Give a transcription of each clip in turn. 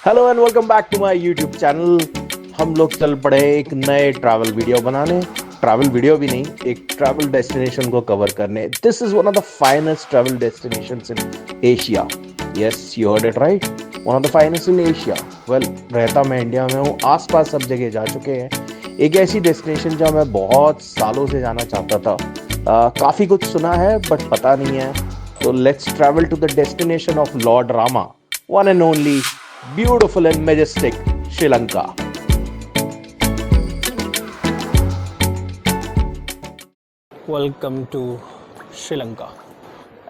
Hello and welcome back to my YouTube channel. हम लोग चल पड़े एक नए ट्रैवल वीडियो बनाने। ट्रैवल वीडियो भी नहीं, एक ट्रैवल डेस्टिनेशन को कवर करने। This is one of the finest travel destinations in Asia. Yes, you heard it right, one of the finest in Asia. Well, रहता मैं इंडिया में हूँ, आसपास सब जगह जा चुके हैं। एक ऐसी डेस्टिनेशन जहाँ मैं बहुत सालों से जाना चाहता था। काफ़ी कुछ सुना है बट पता नहीं है। तो let's travel to the destination of lord Rama, one and only, beautiful and majestic Sri Lanka. Welcome to Sri Lanka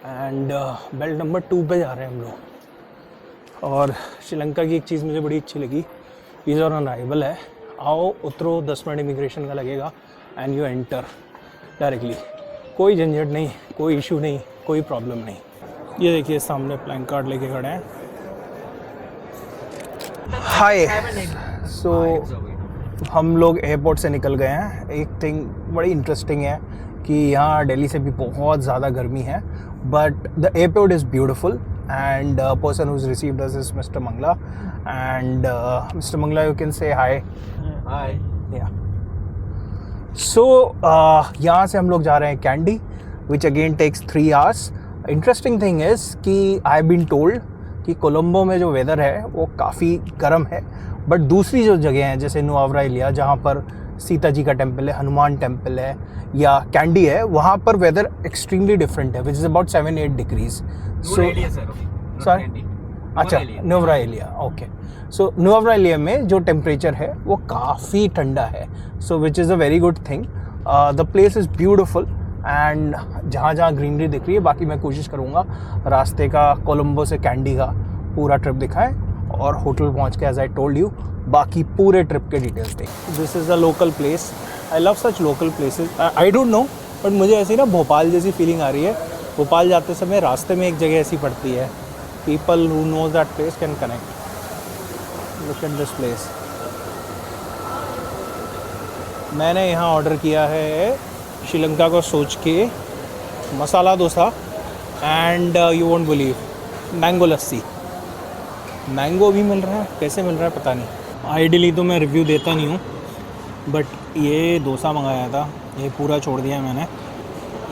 and belt number 2 पे जा रहे हैं हम लोग। और श्रीलंका की एक चीज़ मुझे बड़ी अच्छी लगी, वीज़ा ऑन अराइवल है। आओ, उतरो, 10 मिनट इमिग्रेशन का लगेगा एंड यू एंटर डायरेक्टली। कोई झंझट नहीं, कोई इशू नहीं, कोई प्रॉब्लम नहीं। ये देखिए सामने प्लैंक कार्ड लेके खड़े हैं। हाय, सो हम लोग एयरपोर्ट से निकल गए हैं। एक थिंग बड़ी इंटरेस्टिंग है कि यहाँ दिल्ली से भी बहुत ज़्यादा गर्मी है, but the airport is beautiful and person who received us is mister Mangala. And mister Mangala, you can say hi. हाय। या सो यहाँ से हम लोग जा रहे हैं Kandy, which again takes 3 hours. Interesting thing is कि आई हैव बीन टोल्ड कि कोलंबो में जो वेदर है वो काफ़ी गर्म है, बट दूसरी जो जगह हैं जैसे नुआवरा जहाँ पर सीता जी का टेम्पल है, हनुमान टेम्पल है, या कैंडी है, वहाँ पर वेदर एक्सट्रीमली डिफरेंट है, which is about 7-8 degrees. So sorry, अच्छा, नुआवरा एलिया, ओके। सो नुआवरा एलिया में जो टेम्परेचर है वो काफ़ी ठंडा है, so which is a very good thing. The place is beautiful and जहाँ जहाँ ग्रीनरी दिख रही है। बाकी मैं कोशिश करूँगा रास्ते का कोलंबो से कैंडी का पूरा ट्रिप दिखाएं और होटल पहुँच के, एज आई टोल्ड यू, बाकी पूरे ट्रिप के डिटेल्स दें। This is a local place, I love such local places. I don't know, but मुझे ऐसी ना भोपाल जैसी फीलिंग आ रही है। भोपाल जाते समय रास्ते में एक जगह ऐसी पड़ती है, people who knows that place can connect. Look at this place. मैंने यहाँ ऑर्डर किया है श्रीलंका को सोच के masala dosa and you won't believe, mango lassi. Mango भी मिल रहा है, कैसे मिल रहा है पता नहीं। आइडियली तो मैं रिव्यू देता नहीं हूँ, बट ये डोसा मंगाया था, ये पूरा छोड़ दिया मैंने।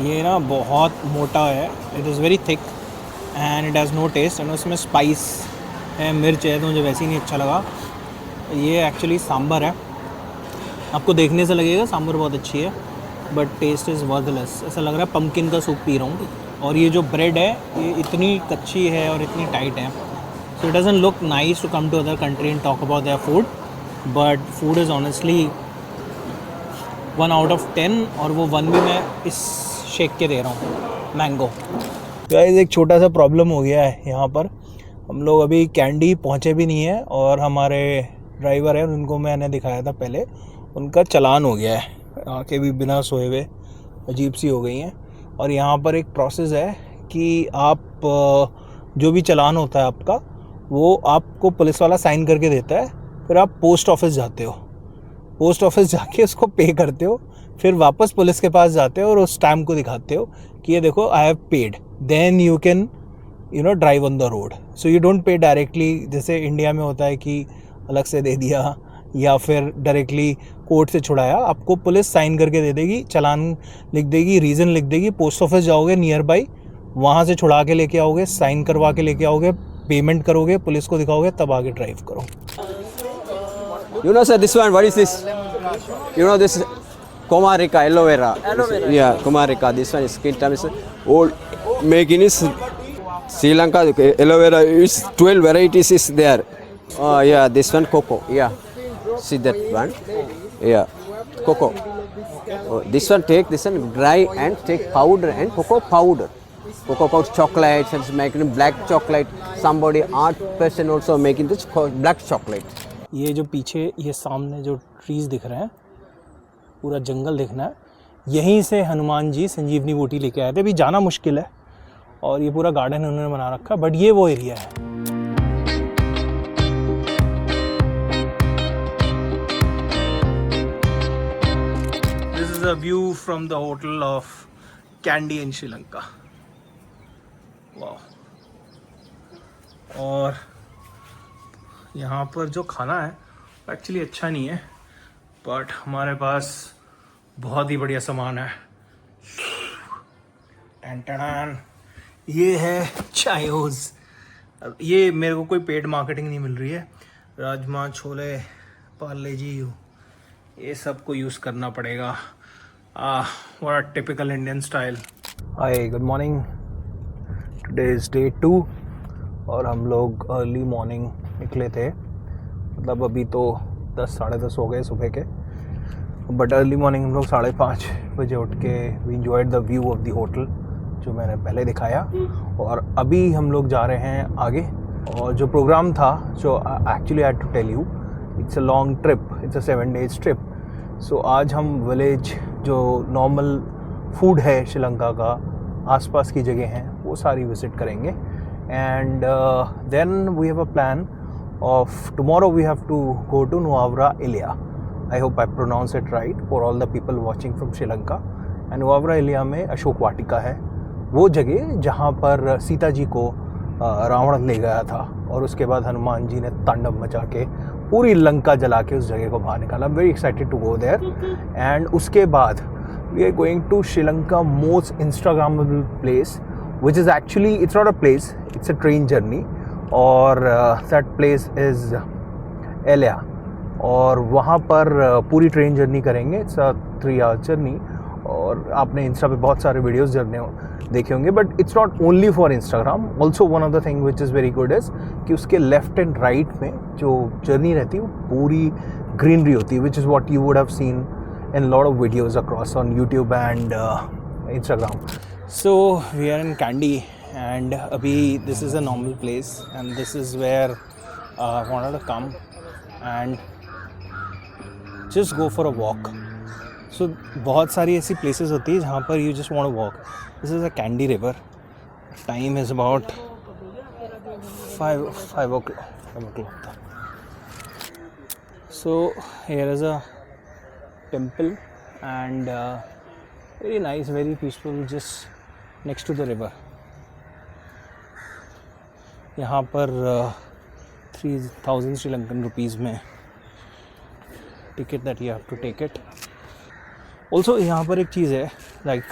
ये ना बहुत मोटा है, it is very thick and it has no taste, and उसमें स्पाइस है, मिर्च है, तो मुझे वैसे ही नहीं अच्छा लगा। ये एक्चुअली सांभर है, आपको देखने से लगेगा सांभर बहुत अच्छी है, बट टेस्ट इज़ वर्थलेस। ऐसा लग रहा है पम्पकिन का सूप पी रहा हूँ। और ये जो ब्रेड है ये इतनी कच्ची है और इतनी टाइट है, so it doesn't look nice to come to other country and talk about their food, but food is honestly 1 out of 10, और वो 1 भी मैं इस शेक के दे रहा हूँ, मैंगो। गाइस, एक छोटा सा प्रॉब्लम हो गया है यहाँ पर। हम लोग अभी कैंडी पहुँचे भी नहीं है, और हमारे ड्राइवर हैं, उनको मैंने दिखाया था पहले, उनका चालान हो गया है। आँखें भी बिना सोए हुए अजीब सी हो गई हैं। और यहाँ पर एक प्रोसेस है कि आप जो भी चालान होता है आपका, वो आपको पुलिस वाला साइन करके देता है, फिर आप पोस्ट ऑफिस जाते हो, पोस्ट ऑफिस जाके उसको पे करते हो, फिर वापस पुलिस के पास जाते हो और उस स्टैम्प को दिखाते हो कि ये देखो I have paid, then you can drive on the road. So you don't pay directly, जैसे इंडिया में होता है कि अलग से दे दिया या फिर डायरेक्टली कोर्ट से छुड़ाया। आपको पुलिस साइन करके दे देगी, चालान लिख देगी, रीज़न लिख देगी, पोस्ट ऑफिस जाओगे नियर बाई, वहाँ से छुड़ा के लेके आओगे, साइन करवा के लेके आओगे, पेमेंट करोगे, पुलिस को दिखाओगे, तब आगे ड्राइव करो। You know, sir, this one, what is this? You know, this Komarica, aloe vera. Yeah, Komarica. This one is skin term is old. Making is Sri Lanka. Aloe vera is 12 varieties is there. Oh yeah, this one cocoa. Yeah, see that one. Yeah, cocoa. Oh, this one take this one dry and take powder and cocoa powder. Cocoa powder chocolates and making black chocolate. Somebody art person also making this black chocolate. ये जो पीछे, ये सामने जो trees दिख रहे हैं, पूरा जंगल दिखना है, यहीं से हनुमान जी संजीवनी बूटी लेके आए थे। अभी जाना मुश्किल है, और ये पूरा गार्डन उन्होंने बना रखा, बट ये वो एरिया है। This is a view from the hotel of Kandy in Sri Lanka. वाह। और यहाँ पर जो खाना है एक्चुअली अच्छा नहीं है, बट हमारे पास बहुत ही बढ़िया सामान है। टन ये है चायोज़। अब ये मेरे को कोई पेड मार्केटिंग नहीं मिल रही है। राजमा, छोले, पार्ले जी, ये सब को यूज़ करना पड़ेगा। What a typical Indian style. Hi, good morning. Today is day 2 और हम लोग अर्ली मॉर्निंग निकले थे। मतलब अभी तो 10 साढ़े 10 हो गए सुबह के, बट अर्ली मॉर्निंग हम लोग 5:30 बजे उठ के we enjoyed the view of the hotel जो मैंने पहले दिखाया। और अभी हम लोग जा रहे हैं आगे। और जो प्रोग्राम था, जो actually I had to tell you, it's a long trip, it's a 7 days trip. So आज हम विलेज जो नॉर्मल फूड है श्रीलंका का, आसपास की जगह हैं, वो सारी विज़िट करेंगे। And then we have a plan of tomorrow we have to go to Nuwara Eliya. I hope I pronounce it right for all the people watching from Sri Lanka. And नुआवरा इलिया में अशोक वाटिका है, वो जगह जहाँ पर सीता जी को रावण ले गया था और उसके बाद हनुमान जी ने तांडव मचा के पूरी लंका जला के उस जगह को बाहर निकाला। Very excited to go there. And उसके बाद we are going to Sri Lanka most instagrammable place, which is actually it's not a place, it's a train journey. और दैट प्लेस इज़ एलिया। और वहाँ पर पूरी ट्रेन जर्नी करेंगे। It's a 3 hour journey. और आपने इंस्टा पे बहुत सारे वीडियोस देखे होंगे, but it's not only for Instagram. Also one of the thing which is very good is कि उसके लेफ्ट एंड राइट में जो जर्नी रहती है वो पूरी ग्रीनरी होती है, which is what you would have seen in lot of videos across on YouTube and Instagram. So we are in Kandy and अभी this is a normal place and this is where I wanted to come and just go for a walk. So बहुत सारी ऐसी places होती है जहाँ पर you just want to walk. This is a Candy River. Time is about 5 o'clock. So here is a temple and very nice, very peaceful, just next to the river. यहाँ पर 3,000 Sri Lankan rupees में ticket that you have to take it. Also यहाँ पर एक चीज़ है, like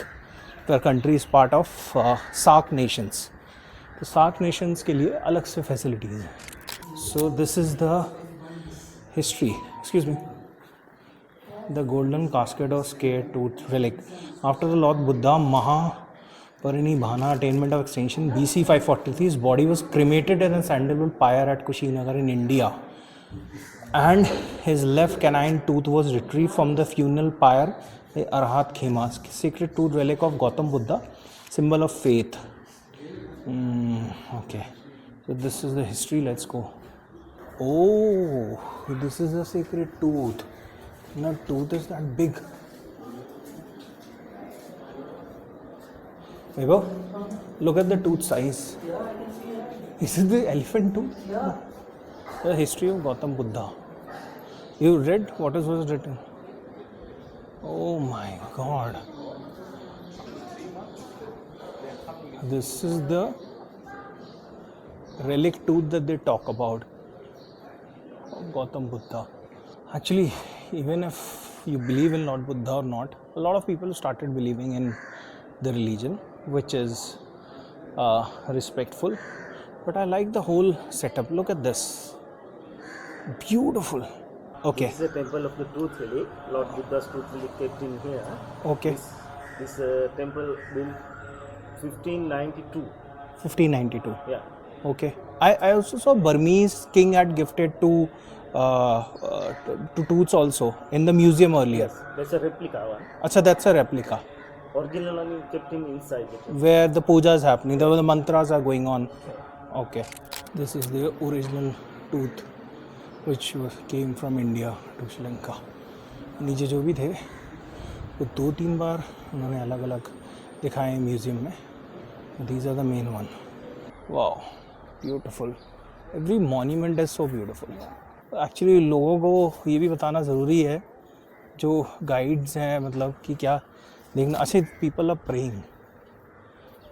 the country is part of SAARC nations. तो SAARC nations के लिए अलग से facilities हैं. So this is the history. Excuse me. The golden casket of scare tooth relic. After the Lord Buddha Mahaparinirvana attainment of extinction BC 543, his body was cremated in a sandalwood pyre at Kushinagar in India. And his left canine tooth was retrieved from the funeral pyre by Arhat Khema, sacred tooth relic of Gautam Buddha, symbol of faith. Okay, so this is the history. Let's go. Oh, this is a sacred tooth. Now tooth is that big. Ego, look at the tooth size. Is it the elephant tooth? Yeah. The history of Gautam Buddha. You read what was written? Oh my God. This is the relic tooth that they talk about of Gautam Buddha. Actually, even if you believe in Lord Buddha or not, a lot of people started believing in the religion, which is respectful. But I like the whole setup. Look at this. Beautiful. Okay. This is a temple of the truth relic. Lord Buddha's truth relic kept in here. Okay. This temple built 1592. 1592. Yeah. Okay. I also saw Burmese king had gifted to tooths also in the museum earlier. Yes, that's a replica one. Acha, that's a replica. Original one is kept in inside the temple. Where the puja is happening, the mantras are going on. Okay. This is the original tooth which came from India to Sri Lanka. नीचे जो भी थे वो 2-3 बार उन्होंने अलग अलग दिखाए museum में. These are the main one. Wow, beautiful. Every monument is so beautiful. Actually लोगों को ये भी बताना ज़रूरी है जो गाइड्स हैं, मतलब कि क्या देखना. अच्छा, people are praying,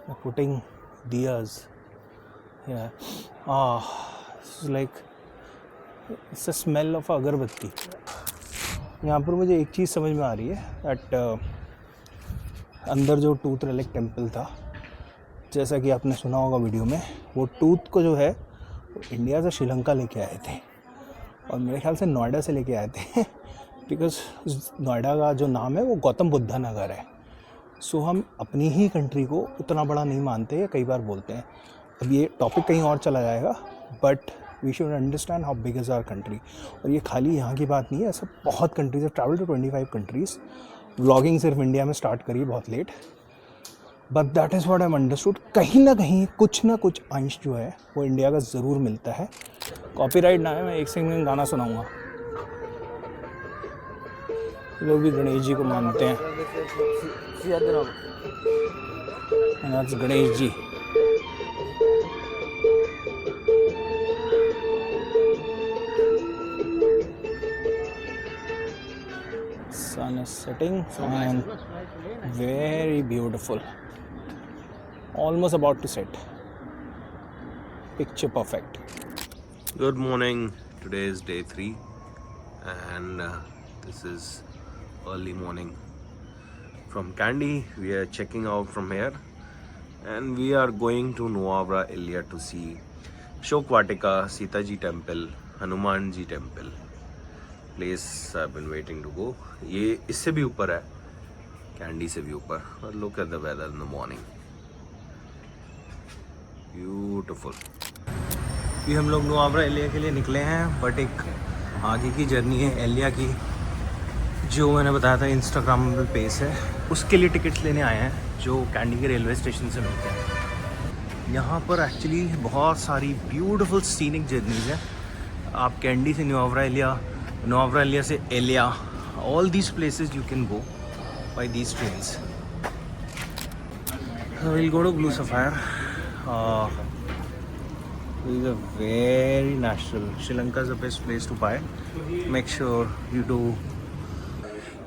they're putting diyas. Yeah. This is like it's a smell of अगरबत्ती। यहाँ पर मुझे एक चीज़ समझ में आ रही है दैट अंदर जो टूथ रिलिक टेम्पल था, जैसा कि आपने सुना होगा वीडियो में, वो टूथ को जो है इंडिया से श्रीलंका लेके आए थे और मेरे ख्याल से नोएडा से लेके आए थे बिकॉज नोएडा का जो नाम है वो गौतम बुद्धा नगर है। सो हम अपनी ही कंट्री को उतना बड़ा नहीं मानते, कई बार बोलते हैं। अब ये टॉपिक कहीं और चला जाएगा, but we should understand how big is our country. और ये खाली यहाँ की बात नहीं है, ऐसा बहुत कंट्रीज है। Travel to 25 countries. व्लॉगिंग सिर्फ इंडिया में स्टार्ट करी बहुत late, but that is what I understood. कहीं ना कहीं कुछ ना कुछ अंश जो है वो इंडिया का ज़रूर मिलता है। कॉपीराइट ना है, मैं एक सेकंड गाना सुनाऊंगा। लोग भी गणेश जी को मानते हैं, Ganesh ji. Sun is setting and very beautiful. Almost about to set. Picture perfect. Good morning. Today is day 3 and this is early morning from Kandy. We are checking out from here and we are going to Nuwara Elia to see Ashok Vatika, Sita Ji temple, Hanuman Ji temple. Place I've been waiting to go. ये इससे भी ऊपर है, candy से भी ऊपर। और look at the weather in the morning. Beautiful. ये हम लोग नुआवरा एलिया के लिए निकले हैं, बट एक आगे की जर्नी है एलिया की, जो मैंने बताया था इंस्टाग्राम पेज है, उसके लिए टिकट्स लेने आए हैं, जो कैंडी के रेलवे स्टेशन से मिलते हैं। यहाँ पर एक्चुअली बहुत सारी ब्यूटीफुल सीनिक जर्नीज हैं। आप कैंडी से नुआवरा एलिया से Elia, all these places you can go by these trains. So we'll go to Blue Sapphire. This is a very natural. Sri Lanka is the best place to buy. Make sure you do.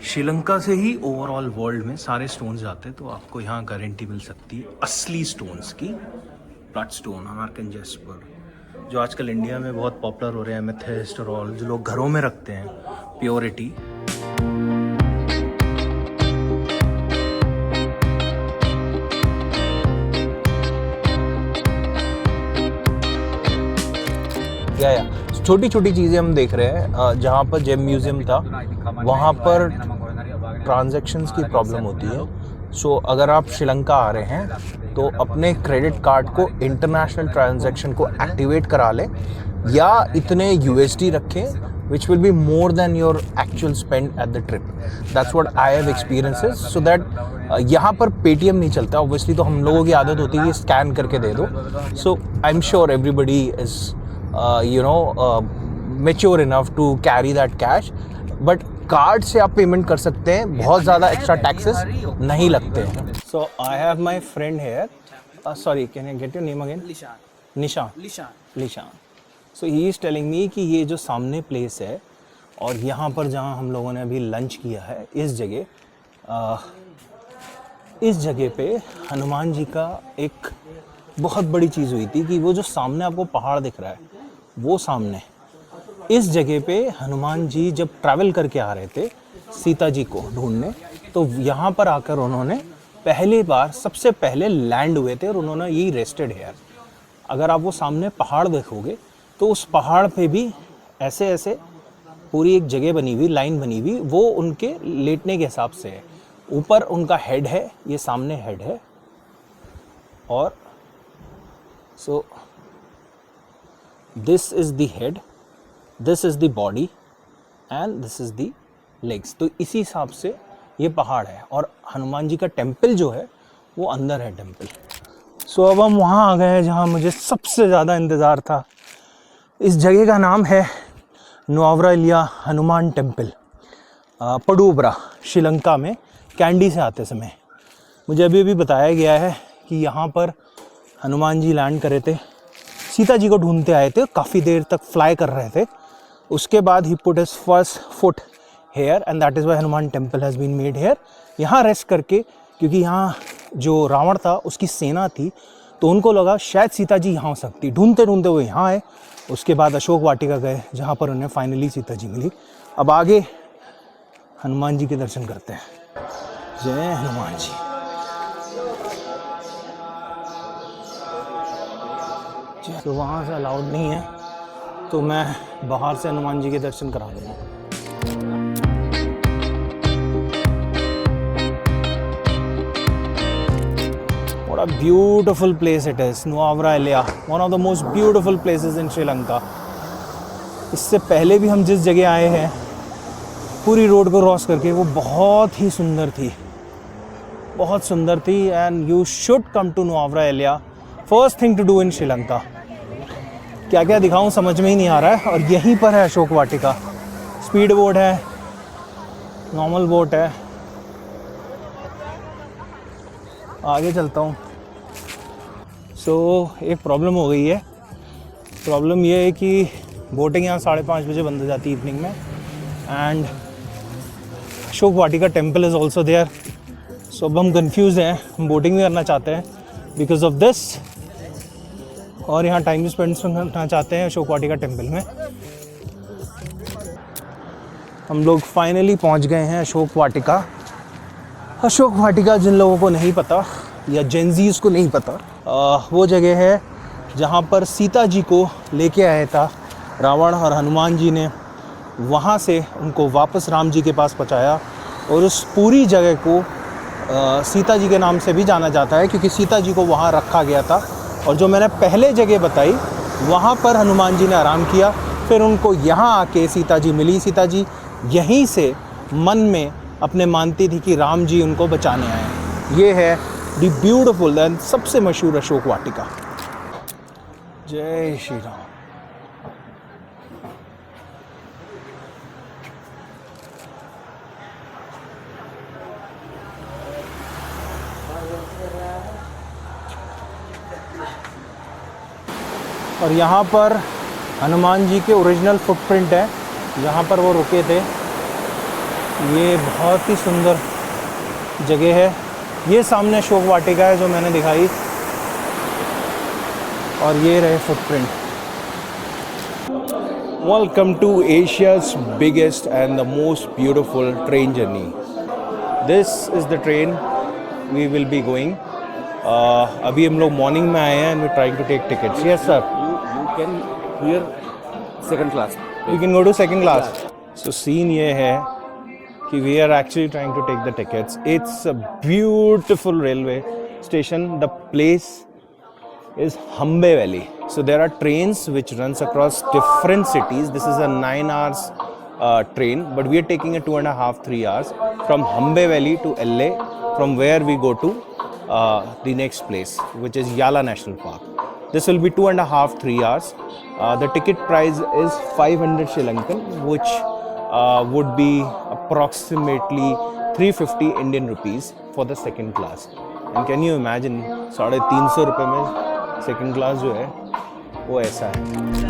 Sri Lanka से ही overall world में सारे stones जाते हैं, तो आपको यहाँ guarantee मिल सकती है असली स्टोन्स की। ब्लड स्टोन, अमेरिकन जेस्पर, जो आजकल इंडिया में बहुत पॉपुलर हो रहे हैं, एमेथिस्ट और ऑल, जो लोग घरों में रखते हैं, प्योरिटी। छोटी छोटी चीज़ें हम देख रहे हैं। जहाँ पर जेम म्यूज़ियम था वहाँ पर ट्रांजैक्शंस की प्रॉब्लम होती है। सो अगर आप श्रीलंका आ रहे हैं तो अपने क्रेडिट कार्ड को इंटरनेशनल ट्रांजैक्शन को एक्टिवेट करा लें, या इतने USD रखें which will be more than your actual spend at the trip. That's what I have experiences. So that यहाँ पर पेटीएम नहीं चलता ऑब्वियसली, तो हम लोगों की आदत होती है कि स्कैन करके दे दो। So I am sure everybody is mature enough to carry that cash, but card से आप पेमेंट कर सकते हैं, बहुत ज़्यादा एक्स्ट्रा टैक्सेस नहीं लगते हैं। So I have my friend here, sorry can I get your name again? Nishan. So he is telling me कि ये जो सामने प्लेस है और यहाँ पर जहाँ हम लोगों ने अभी लंच किया है, इस जगह पे हनुमान जी का एक बहुत बड़ी चीज़ हुई थी कि वो जो सामने आपको पहाड़ दिख रहा है, वो सामने इस जगह पे हनुमान जी जब ट्रैवल करके आ रहे थे सीता जी को ढूंढने, तो यहाँ पर आकर उन्होंने पहली बार सबसे पहले लैंड हुए थे और उन्होंने यही रेस्टेड हेयर। अगर आप वो सामने पहाड़ देखोगे तो उस पहाड़ पे भी ऐसे ऐसे पूरी एक जगह बनी हुई, लाइन बनी हुई, वो उनके लेटने के हिसाब से है। ऊपर उनका हेड है, ये सामने हेड है, और so this is the head, this is the body and this is the legs. तो इसी हिसाब से ये पहाड़ है, और हनुमान जी का टेम्पल जो है वो अंदर है टेम्पल। सो अब हम वहाँ आ गए हैं जहाँ मुझे सबसे ज़्यादा इंतज़ार था। इस जगह का नाम है नुआवरा एलिया हनुमान टेम्पल, पडुबरा, श्रीलंका में, कैंडी से आते समय। मुझे अभी भी बताया गया है कि यहाँ पर हनुमान जी लैंड करे थे, सीता जी को ढूंढते आए थे, काफ़ी देर तक फ्लाई कर रहे थे। उसके बाद he put his first foot here and that is why Hanuman temple has been made here. यहाँ रेस्ट करके, क्योंकि यहाँ जो रावण था उसकी सेना थी, तो उनको लगा शायद सीता जी यहाँ हो सकती। ढूंढते ढूंढते वो यहाँ आए, उसके बाद अशोक वाटिका गए जहाँ पर उन्हें फाइनली सीता जी मिली। अब आगे हनुमान जी के दर्शन करते हैं। जय हनुमान जी। तो वहाँ से अलाउड नहीं है, तो मैं बाहर से हनुमान जी के दर्शन करा दूँगा। What a beautiful place it is, Nuwara Eliya, one of the most beautiful places in Sri Lanka. इससे पहले भी हम जिस जगह आए हैं पूरी रोड को क्रॉस करके, वो बहुत ही सुंदर थी, बहुत सुंदर थी। And you should come to Nuwara Eliya, first thing to do in Sri Lanka. क्या क्या दिखाऊं समझ में ही नहीं आ रहा है। और यहीं पर है अशोक वाटिका, स्पीड बोट है, नॉर्मल बोट है। आगे चलता हूँ। एक प्रॉब्लम हो गई है। प्रॉब्लम ये है कि बोटिंग यहाँ 5:30 बजे बंद हो जाती है इवनिंग में। And Ashok Vatika temple is also there. So अब हम कंफ्यूज हैं, हम बोटिंग भी करना चाहते हैं बिकॉज ऑफ दिस, और यहाँ टाइम भी स्पेंड करना चाहते हैं अशोक वाटिका टेम्पल में। हम लोग फाइनली पहुँच गए हैं अशोक वाटिका। अशोक वाटिका जिन लोगों को नहीं पता या जेनजीज को नहीं पता, वो जगह है जहाँ पर सीता जी को लेके आया था रावण, और हनुमान जी ने वहाँ से उनको वापस राम जी के पास पहुँचाया। और उस पूरी जगह को सीता जी के नाम से भी जाना जाता है क्योंकि सीता जी को वहाँ रखा गया था। और जो मैंने पहले जगह बताई वहाँ पर हनुमान जी ने आराम किया, फिर उनको यहाँ आके सीता जी मिली। सीता जी यहीं से मन में अपने मानती थी कि राम जी उनको बचाने आए। ये है द ब्यूटीफुल एंड सबसे मशहूर अशोक वाटिका। जय श्री राम। और यहाँ पर हनुमान जी के ओरिजिनल फुटप्रिंट है जहाँ पर वो रुके थे। ये बहुत ही सुंदर जगह है। ये सामने अशोक वाटिका है जो मैंने दिखाई, और ये रहे footprint. Welcome to Asia's biggest and the most beautiful train journey. This is the train we will be going. अभी हम लोग मॉर्निंग में आए हैं and we're trying to take tickets. Yes sir. You can hear second class. We can go to second class. So scene ये है कि we are actually trying to take the tickets. It's a beautiful railway station. The place is Hambe Valley. So there are trains which runs across different cities. This is a 9 hours train, but we are taking a 2.5-3 hours from Hambe Valley to LA, from where we go to the next place, which is Yala National Park. This will be 2.5-3 hours. The ticket price is 500 Sri Lankan, which would be approximately 350 Indian rupees for the second class. And can you imagine 350 रुपये में second class जो है वो ऐसा है।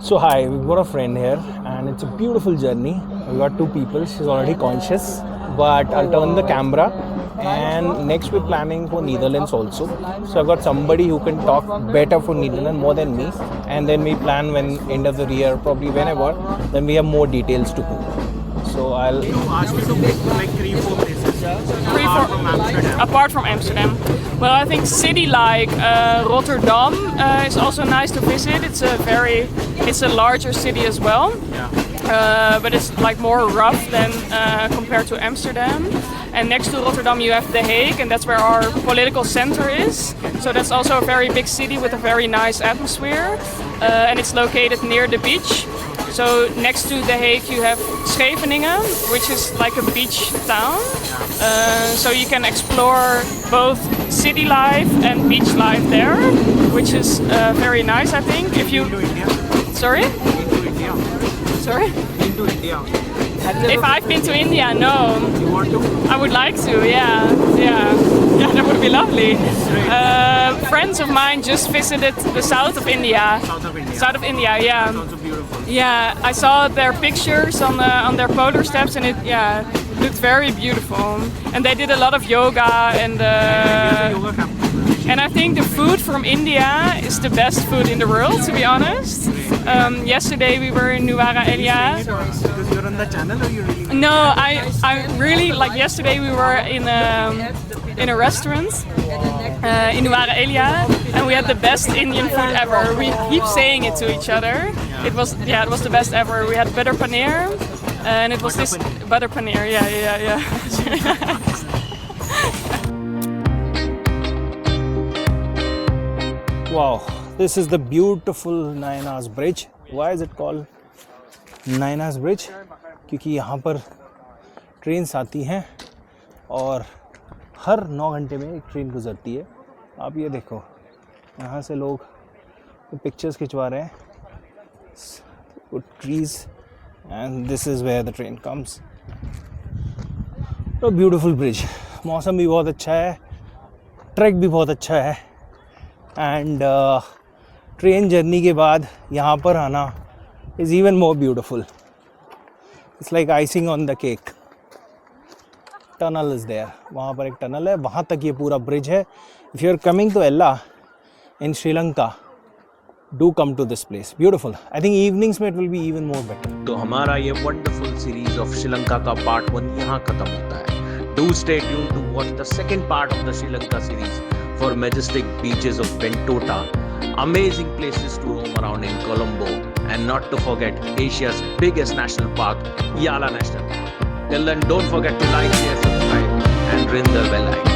So hi, we've got a friend here and it's a beautiful journey. We've got 2 people, she's already conscious, but I'll turn the camera. And next we're planning for Netherlands also. So I've got somebody who can talk better for Netherlands more than me. And then we plan when end of the year, probably whenever, then we have more details to go. So I'll ask you to pick like 3-4 places. Apart from Amsterdam. Well, I think city like Rotterdam is also nice to visit. It's a larger city as well. yeah. But it's like more rough than compared to Amsterdam. And next to Rotterdam you have The Hague, and that's where our political center is. So that's also a very big city with a very nice atmosphere. And it's located near the beach. So next to The Hague you have Scheveningen, which is like a beach town. So you can explore both city life and beach life there, which is very nice, I think. If you Into India? Sorry? Into India? Sorry? Into India? If I've been to India, no. You want to? I would like to, yeah, that would be lovely. Friends of mine just visited the south of India. South of India. South of India, yeah. It's also beautiful. Yeah, I saw their pictures on their polar steps, and it looked very beautiful. And they did a lot of yoga, and I think the food from India is the best food in the world, to be honest. Yesterday we were in Nuwara Eliya. Because you're on the channel, or you really? No, I really like. Yesterday we were in a restaurant in Nuwara Eliya, and we had the best Indian food ever. We keep saying it to each other. It was the best ever. We had butter paneer, and it was this butter paneer. Yeah. Wow, this is the beautiful Nayanas Bridge. Why is it called Nayanas Bridge? क्योंकि यहाँ पर trains आती हैं और हर 9 घंटे में एक train गुजरती है. आप ये देखो, यहाँ से लोग पिक्चर्स खिंचवा रहे हैं. Trees, and this is where the train comes. तो ब्यूटीफुल ब्रिज. मौसम भी बहुत अच्छा है, ट्रैक भी बहुत अच्छा है, एंड ट्रेन जर्नी के बाद यहाँ पर आना is even more beautiful. It's like icing on the cake. Tunnel is there. वहाँ पर एक टनल है, वहाँ तक ये पूरा ब्रिज है. If you are coming to Ella in Sri Lanka, do come to this place. Beautiful. I think evenings में it will be even more better. तो हमारा ये वंडरफुल सीरीज ऑफ श्रीलंका का पार्ट 1 यहाँ खत्म होता है. Do stay tuned to watch the second part of the Sri Lanka series for majestic beaches of Bentota, amazing places to roam around in Colombo, and not to forget Asia's biggest national park, Yala National Park. Till then, don't forget to like, share, subscribe, and ring the bell icon.